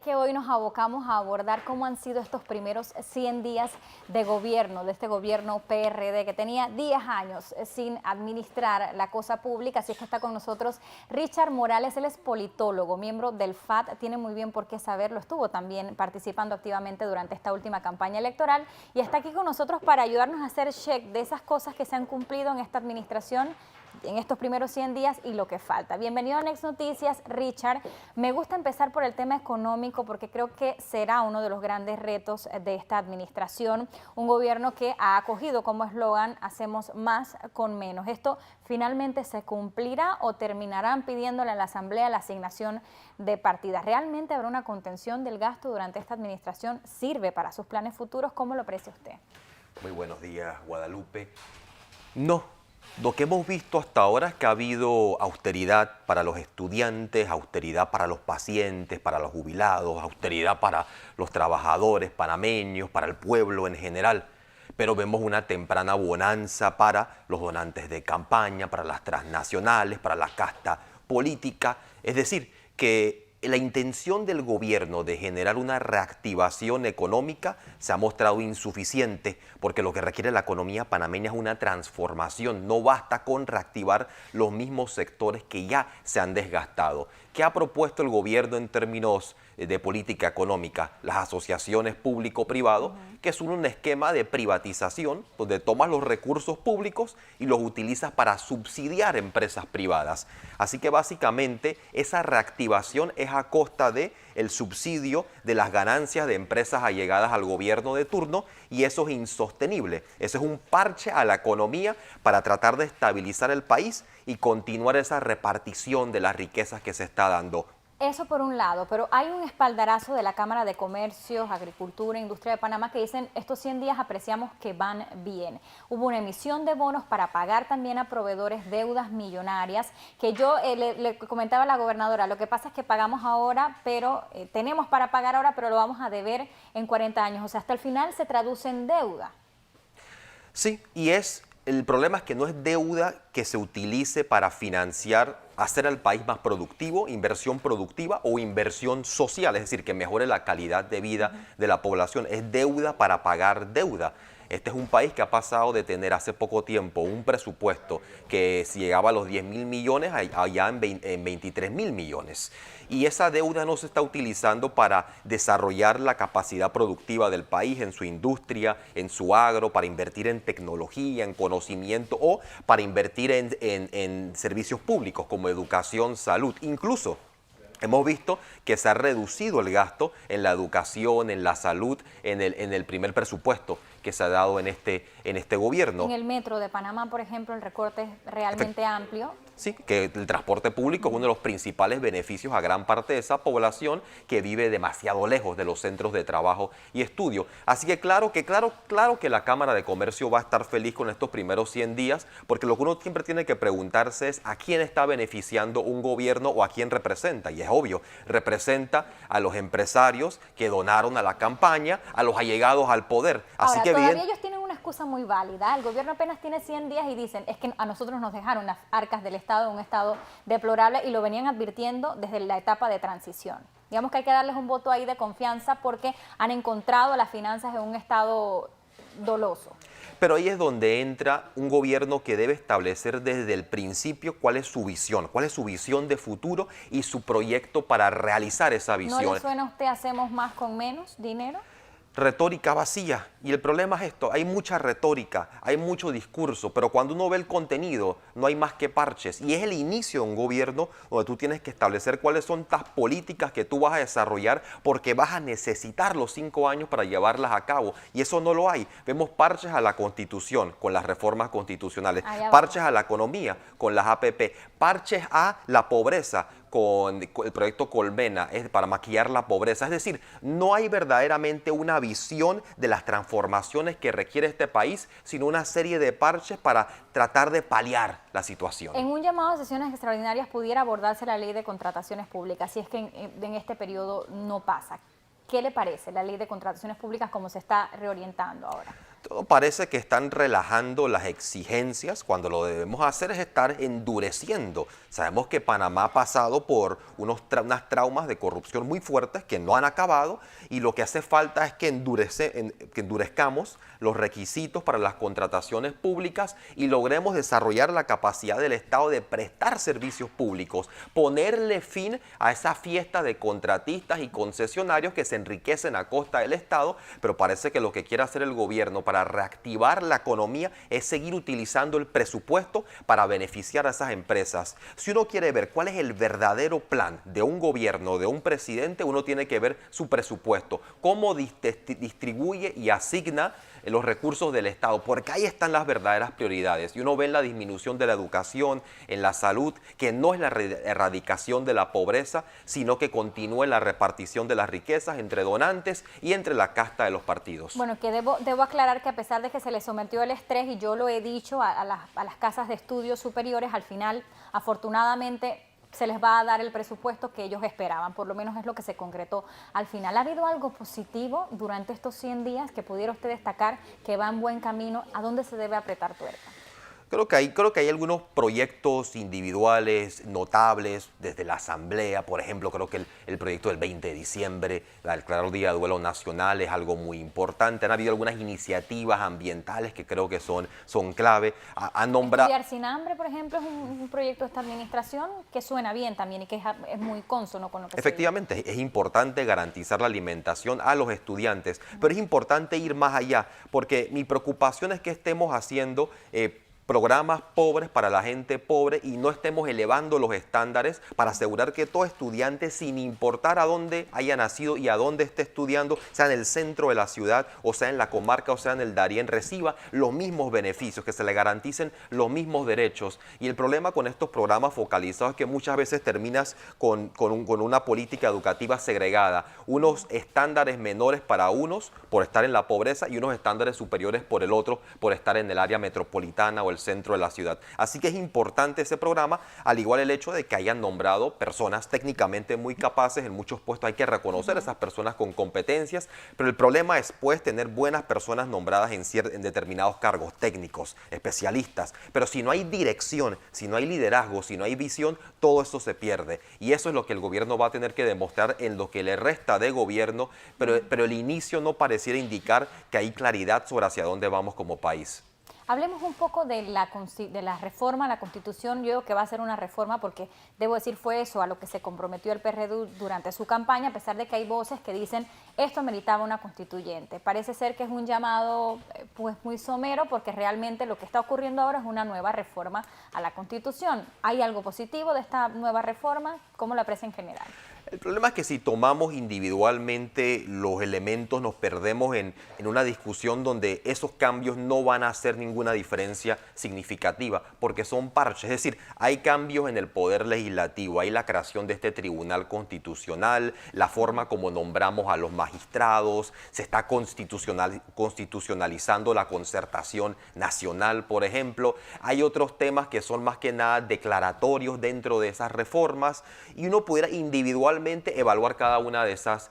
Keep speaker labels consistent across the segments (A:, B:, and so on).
A: que hoy nos abocamos a abordar cómo han sido estos primeros 100 días de gobierno, de este gobierno PRD que tenía 10 años sin administrar la cosa pública. Así es que está con nosotros Richard Morales, él es politólogo, miembro del FAT, tiene muy bien por qué saberlo, estuvo también participando activamente durante esta última campaña electoral y está aquí con nosotros para ayudarnos a hacer check de esas cosas que se han cumplido en esta administración en estos primeros 100 días y lo que falta. Bienvenido a Next Noticias, Richard. Me gusta empezar por el tema económico porque creo que será uno de los grandes retos de esta administración. Un gobierno que ha acogido como eslogan, hacemos más con menos. ¿Esto finalmente se cumplirá o terminarán pidiéndole a la Asamblea la asignación de partidas? ¿Realmente habrá una contención del gasto durante esta administración? ¿Sirve para sus planes futuros? ¿Cómo lo aprecia usted?
B: Muy buenos días, Guadalupe. No. Lo que hemos visto hasta ahora es que ha habido austeridad para los estudiantes, austeridad para los pacientes, para los jubilados, austeridad para los trabajadores panameños, para el pueblo en general. Pero vemos una temprana bonanza para los donantes de campaña, para las transnacionales, para la casta política. Es decir, que la intención del gobierno de generar una reactivación económica se ha mostrado insuficiente porque lo que requiere la economía panameña es una transformación. No basta con reactivar los mismos sectores que ya se han desgastado. ¿Qué ha propuesto el gobierno en términos de política económica? Las asociaciones público-privado, que es un esquema de privatización donde tomas los recursos públicos y los utilizas para subsidiar empresas privadas. Así que básicamente esa reactivación es a costa de el subsidio de las ganancias de empresas allegadas al gobierno de turno y eso es insostenible. Eso es un parche a la economía para tratar de estabilizar el país y continuar esa repartición de las riquezas que se está dando.
A: Eso por un lado, pero hay un espaldarazo de la Cámara de Comercio, Agricultura e Industria de Panamá que dicen estos 100 días apreciamos que van bien. Hubo una emisión de bonos para pagar también a proveedores deudas millonarias, que yo le comentaba a la gobernadora, lo que pasa es que pagamos ahora, pero tenemos para pagar ahora, pero lo vamos a deber en 40 años. O sea, hasta el final se traduce en deuda.
B: Sí, el problema es que no es deuda que se utilice para financiar, hacer al país más productivo, inversión productiva o inversión social, es decir, que mejore la calidad de vida de la población. Es deuda para pagar deuda. Este es un país que ha pasado de tener hace poco tiempo un presupuesto que si llegaba a los 10.000 millones, allá en 23.000 millones. Y esa deuda no se está utilizando para desarrollar la capacidad productiva del país en su industria, en su agro, para invertir en tecnología, en conocimiento o para invertir en servicios públicos como educación, salud, incluso. Hemos visto que se ha reducido el gasto en la educación, en la salud, en el primer presupuesto que se ha dado en este gobierno.
A: En el metro de Panamá, por ejemplo, el recorte es realmente amplio.
B: Sí, que el transporte público es uno de los principales beneficios a gran parte de esa población que vive demasiado lejos de los centros de trabajo y estudio. Así que claro que la Cámara de Comercio va a estar feliz con estos primeros 100 días, porque lo que uno siempre tiene que preguntarse es a quién está beneficiando un gobierno o a quién representa. Y es obvio, representa a los empresarios que donaron a la campaña, a los allegados al poder. Así
A: Ahora,
B: que
A: todavía ellos tienen una excusa muy válida. El gobierno apenas tiene 100 días y dicen, es que a nosotros nos dejaron las arcas del Estado en un estado deplorable y lo venían advirtiendo desde la etapa de transición. Digamos que hay que darles un voto ahí de confianza porque han encontrado las finanzas en un estado doloso.
B: Pero ahí es donde entra un gobierno que debe establecer desde el principio cuál es su visión de futuro y su proyecto para realizar esa visión.
A: ¿No le suena a usted hacemos más con menos dinero?
B: Retórica vacía. Y el problema es esto, hay mucha retórica, hay mucho discurso, pero cuando uno ve el contenido no hay más que parches. Y es el inicio de un gobierno donde tú tienes que establecer cuáles son las políticas que tú vas a desarrollar porque vas a necesitar los 5 años para llevarlas a cabo. Y eso no lo hay. Vemos parches a la Constitución con las reformas constitucionales, parches a la economía con las APP, parches a la pobreza con el proyecto Colmena, es para maquillar la pobreza. Es decir, no hay verdaderamente una visión de las transformaciones que requiere este país, sino una serie de parches para tratar de paliar la situación.
A: En un llamado a sesiones extraordinarias pudiera abordarse la ley de contrataciones públicas, si es que en este periodo no pasa. ¿Qué le parece la ley de contrataciones públicas como se está reorientando ahora?
B: Todo parece que están relajando las exigencias cuando lo que debemos hacer es estar endureciendo. Sabemos que Panamá ha pasado por unas traumas de corrupción muy fuertes que no han acabado y lo que hace falta es que endurezcamos los requisitos para las contrataciones públicas y logremos desarrollar la capacidad del Estado de prestar servicios públicos, ponerle fin a esa fiesta de contratistas y concesionarios que se enriquecen a costa del Estado, pero parece que lo que quiere hacer el gobierno para reactivar la economía es seguir utilizando el presupuesto para beneficiar a esas empresas. Si uno quiere ver cuál es el verdadero plan de un gobierno, de un presidente, uno tiene que ver su presupuesto, cómo distribuye y asigna los recursos del Estado, porque ahí están las verdaderas prioridades. Y uno ve en la disminución de la educación, en la salud, que no es la erradicación de la pobreza, sino que continúe la repartición de las riquezas entre donantes y entre la casta de los partidos.
A: Bueno, que debo aclarar que a pesar de que se le sometió el estrés, y yo lo he dicho a las casas de estudios superiores, al final, afortunadamente, se les va a dar el presupuesto que ellos esperaban, por lo menos es lo que se concretó al final. ¿Ha habido algo positivo durante estos 100 días que pudiera usted destacar que va en buen camino? ¿A dónde se debe apretar tuerca?
B: Creo que hay algunos proyectos individuales notables desde la Asamblea. Por ejemplo, creo que el proyecto del 20 de diciembre, la declarar Día de Duelo Nacional, es algo muy importante. Han habido algunas iniciativas ambientales que creo que son clave. Han nombrado...
A: Estudiar sin hambre, por ejemplo, es un proyecto de esta administración que suena bien también y que es muy consono con lo que
B: Efectivamente, es importante garantizar la alimentación a los estudiantes, pero es importante ir más allá, porque mi preocupación es que estemos haciendo programas pobres para la gente pobre y no estemos elevando los estándares para asegurar que todo estudiante, sin importar a dónde haya nacido y a dónde esté estudiando, sea en el centro de la ciudad, o sea en la comarca, o sea en el Darién, reciba los mismos beneficios, que se le garanticen los mismos derechos. Y el problema con estos programas focalizados es que muchas veces terminas con una política educativa segregada, unos estándares menores para unos por estar en la pobreza y unos estándares superiores por el otro, por estar en el área metropolitana o el centro de la ciudad. Así que es importante ese programa, al igual el hecho de que hayan nombrado personas técnicamente muy capaces en muchos puestos. Hay que reconocer a esas personas con competencias, pero el problema es pues tener buenas personas nombradas en determinados cargos técnicos, especialistas, pero si no hay dirección, si no hay liderazgo, si no hay visión, todo eso se pierde. Y eso es lo que el gobierno va a tener que demostrar en lo que le resta de gobierno, pero el inicio no pareciera indicar que hay claridad sobre hacia dónde vamos como país.
A: Hablemos un poco de la reforma a la Constitución. Yo digo que va a ser una reforma porque, debo decir, fue eso a lo que se comprometió el PRD durante su campaña, a pesar de que hay voces que dicen esto meritaba una constituyente. Parece ser que es un llamado pues muy somero porque realmente lo que está ocurriendo ahora es una nueva reforma a la Constitución. ¿Hay algo positivo de esta nueva reforma? ¿Cómo la aprecia en general?
B: El problema es que si tomamos individualmente los elementos nos perdemos en una discusión donde esos cambios no van a hacer ninguna diferencia significativa porque son parches. Es decir, hay cambios en el poder legislativo, hay la creación de este tribunal constitucional, la forma como nombramos a los magistrados, se está constitucionalizando la concertación nacional, por ejemplo. Hay otros temas que son más que nada declaratorios dentro de esas reformas y uno pudiera individualmente evaluar cada una de esas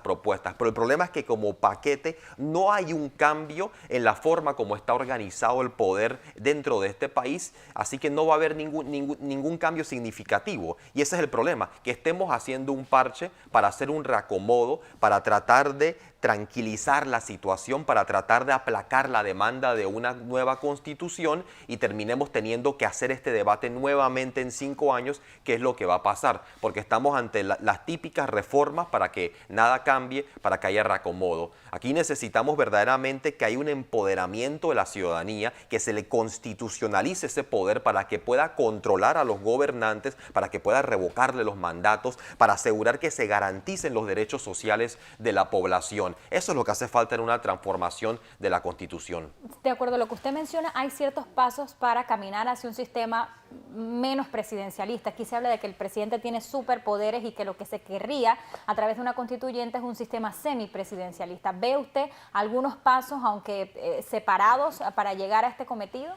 B: propuestas. Pero el problema es que como paquete no hay un cambio en la forma como está organizado el poder dentro de este país, así que no va a haber ningún cambio significativo. Y ese es el problema, que estemos haciendo un parche para hacer un reacomodo, para tratar de tranquilizar la situación, para tratar de aplacar la demanda de una nueva constitución y terminemos teniendo que hacer este debate nuevamente en 5 años, que es lo que va a pasar, porque estamos ante las típicas reformas para que nada cambie, para que haya reacomodo. Aquí necesitamos verdaderamente que haya un empoderamiento de la ciudadanía, que se le constitucionalice ese poder para que pueda controlar a los gobernantes, para que pueda revocarle los mandatos, para asegurar que se garanticen los derechos sociales de la población. Eso es lo que hace falta en una transformación de la Constitución.
A: De acuerdo a lo que usted menciona, hay ciertos pasos para caminar hacia un sistema menos presidencialista. Aquí se habla de que el presidente tiene superpoderes y que lo que se querría a través de una constituyente es un sistema semipresidencialista. ¿Ve usted algunos pasos, aunque separados, para llegar a este cometido?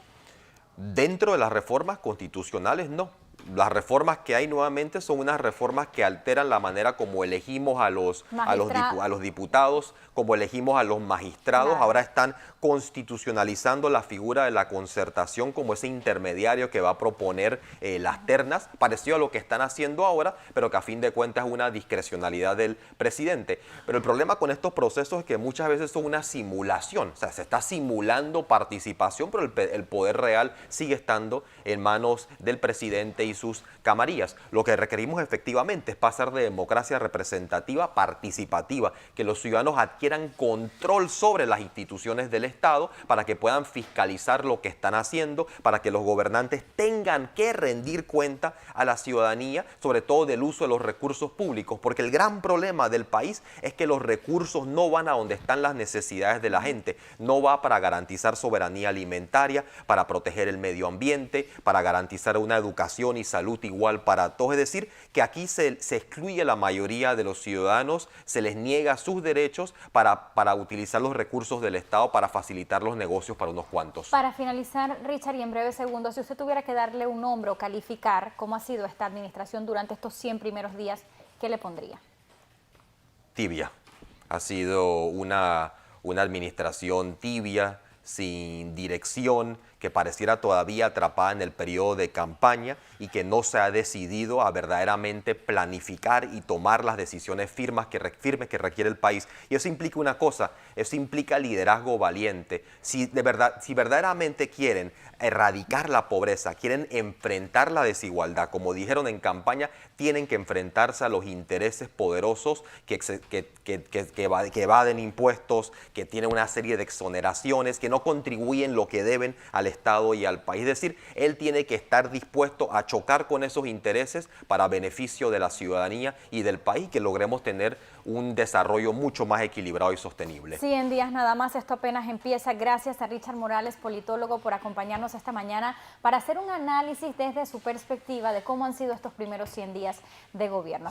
B: Dentro de las reformas constitucionales, no. las reformas que hay nuevamente son unas reformas que alteran la manera como elegimos a los diputados, como elegimos a los magistrados.
A: Claro.
B: Ahora están constitucionalizando la figura de la concertación como ese intermediario que va a proponer las ternas, parecido a lo que están haciendo ahora, pero que a fin de cuentas es una discrecionalidad del presidente. Pero el problema con estos procesos es que muchas veces son una simulación, o sea, se está simulando participación, pero el poder real sigue estando en manos del presidente y sus camarillas. Lo que requerimos efectivamente es pasar de democracia representativa a participativa, que los ciudadanos adquieran control sobre las instituciones del Estado para que puedan fiscalizar lo que están haciendo, para que los gobernantes tengan que rendir cuenta a la ciudadanía, sobre todo del uso de los recursos públicos, porque el gran problema del país es que los recursos no van a donde están las necesidades de la gente, no va para garantizar soberanía alimentaria, para proteger el medio ambiente, para garantizar una educación y salud igual para todos. Es decir, que aquí se excluye a la mayoría de los ciudadanos, se les niega sus derechos para utilizar los recursos del Estado para facilitar los negocios para unos cuantos.
A: Para finalizar, Richard, y en breves segundos, si usted tuviera que darle un nombre o calificar cómo ha sido esta administración durante estos 100 primeros días, ¿qué le pondría?
B: Tibia. Ha sido una administración tibia, sin dirección, que pareciera todavía atrapada en el periodo de campaña y que no se ha decidido a verdaderamente planificar y tomar las decisiones firmes que requiere el país. Y eso implica una cosa, eso implica liderazgo valiente. Si verdaderamente quieren erradicar la pobreza, quieren enfrentar la desigualdad, como dijeron en campaña, tienen que enfrentarse a los intereses poderosos que evaden impuestos, que tienen una serie de exoneraciones, que no contribuyen lo que deben al Estado y al país. Es decir, él tiene que estar dispuesto a chocar con esos intereses para beneficio de la ciudadanía y del país, que logremos tener un desarrollo mucho más equilibrado y sostenible.
A: 100 días nada más, esto apenas empieza. Gracias a Richard Morales, politólogo, por acompañarnos esta mañana para hacer un análisis desde su perspectiva de cómo han sido estos primeros 100 días de gobierno.